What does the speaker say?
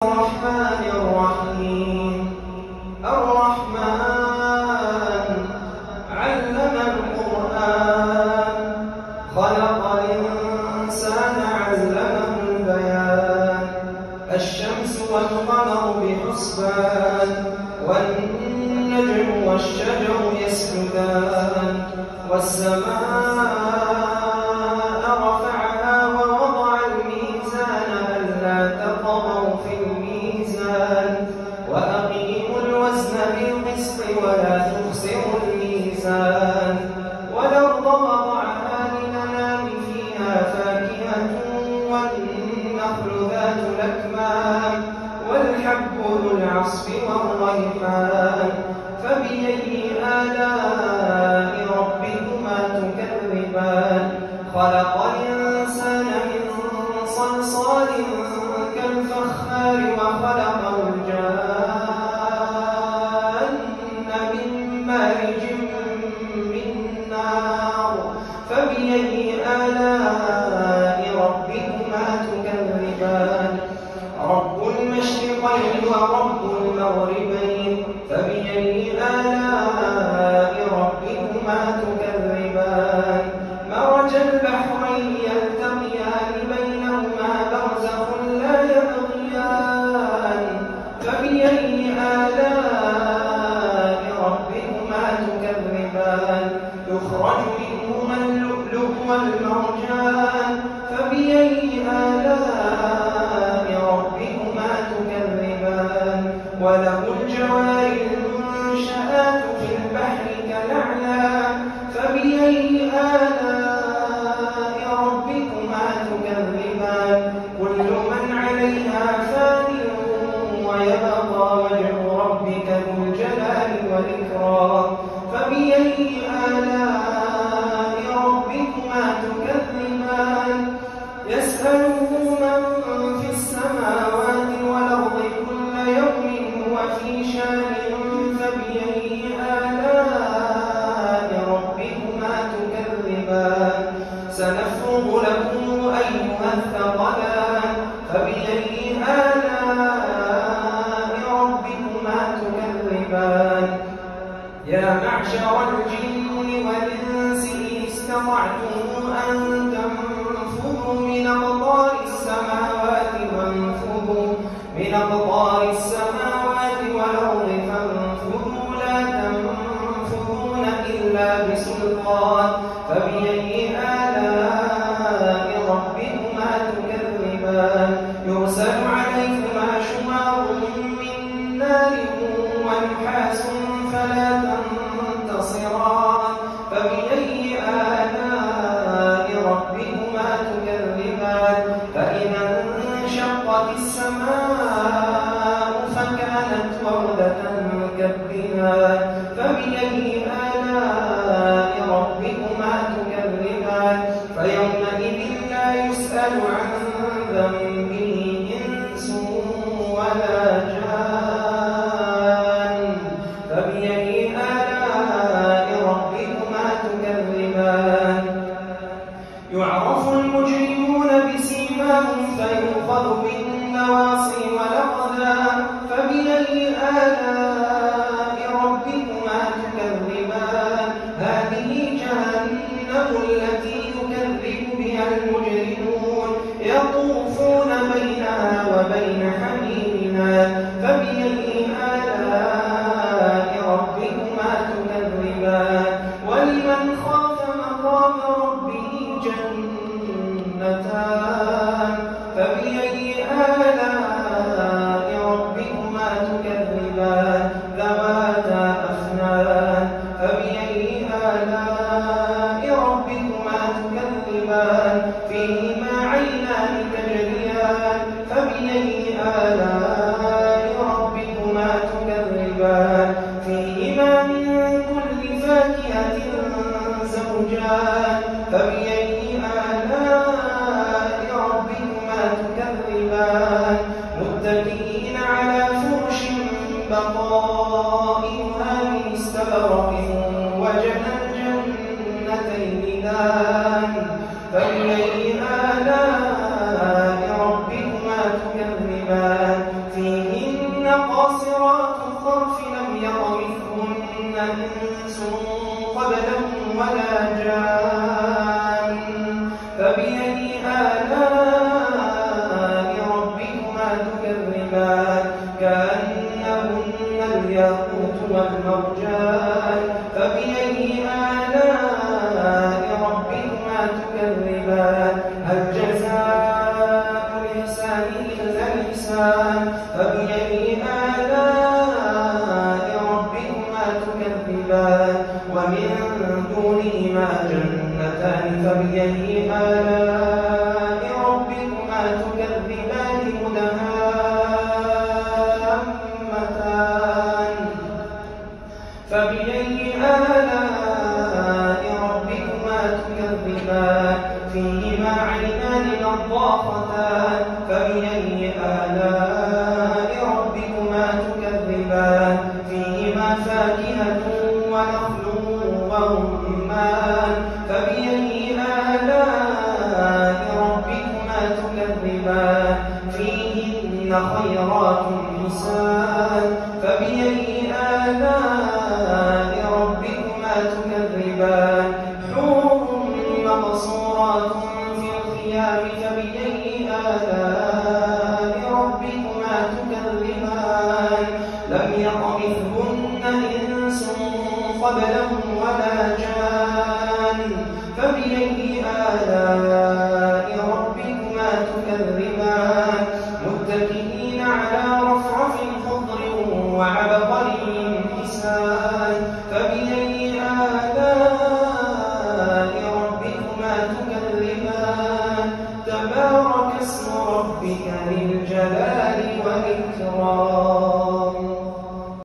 الرحمن الرحيم. الرحمن علم القرآن، خلق الإنسان علمه البيان. الشمس والقمر بحسبان، والنجم والشجر يسجدان. والسماء رفعها ووضع الميزان ألا تطغوا في الميزان، وأقيموا الوزن بالقسط ولا تخسروا الميزان. والأرض وضعها للأنام فيها فاكهة والنخل ذات الأكمام والحب ذو العصف والريحان. فبأي آلاء ربكما تكذبان؟ خلق الإنسان من صلصال كالفخار وخلق الجان من مارج من نار. فبأي آلاء ربكما تكذبان؟ رب المشرقين ورب المغربين. فبأي آلاء ربكما تكذبان؟ مرج البحرين يلتقيان بينهما برزخ لا يبغيان. فبأي آلاء ربكما تكذبان؟ يخرج منهما اللؤلؤ والمرجان. فبأي آلاء ربكما تكذبان؟ وله الجوار المنشآت في البحر كالأعلام. فبأي آلاء ربكما تكذبان؟ كل من عليها فان ويبقى وجه ربك ذو الجلال والإكرام. فبأي آلاء ربكما تكذبان؟ يسأله من في السماوات والأرض كل يوم هو في شان. فبأي آلاء ربكما تكذبان؟ سنفرغ لكم أيها الثقلان. فبأي آلاء ربكما تكذبان؟ يا معشر الجن والإنس إن استطعتم أن تنفذوا من أقطار السماوات وانفذوا من أقطار السماوات والأرض فانفذوا لا تنفذون إلا بسلطان. فبأي آلاء ربكما تكذبان؟ يرسل عليكما شواظ من نار ونحاس فلا تنتصران. فبأي آلاء ربكما تكذبان؟ فإذا انشقت السماء فكانت وردة كالدهان. فبأي آلاء ربكما تكذبان؟ فيومئذ لا يسأل عن ذنبه إنس ولا جان. فبأي آلاء ربكما تكذبان؟ يعرف المجرمون بسيماهم فيؤخذ بالنواصي والأقدام. فبأي آلاء ربكما تكذبان؟ هذه جهنم التي يكذب بها المجرمون يطوفون بينها وبين حميمها. فبأي آلاء ربكما تكذبان؟ ولمن خاف مقام ربه جنتان. فبأي آلاء ربكما تكذبان؟ ذواتا أفنان. فبأي آلاء ربكما تكذبان؟ فيهما عينان تجريان. فبأي آلاء ربكما تكذبان؟ فيهما من كل فاكهة زوجان. فبأي آلاء ربكما تكذبان؟ متكئين على فرش بطائنها من استبرق وجنى الجنتين دان. فبأي آلاء فيهن قاصرات الطرف لم يطمثهن إنس قبلهم ولا جان فبأي آلاء ربكما تكذبان كأنهن الياقوت والمرجان فبأي آلاء ربكما تكذبان هل جزاء الإحسان إلا الإحسان فبأي آلاء ربكما تكذبان ومن دونهما جنتان فبأي آلاء ربكما تكذبان مدهامتان فبأي آلاء ربكما تكذبان فيهما عينان نضاختان فبأي آلاء ربكما تكذبان فيهما فاكهة ونخل ورمان فبأي آلاء ربكما تكذبان فيهن خيرات حسان فبأي آلاء ربكما تكذبان حور مقصورات في الخيام فبأي آلاء ربكما تكذبان لم يطمثهن إنس قبلهم ولا جان فبأي آلاء ربكما تكذبان متكئين على رفرف خضر وعبقري حسان فبأي آلاء ربكما تكذبان تبارك اسم ربك ذي الجلال والإكرام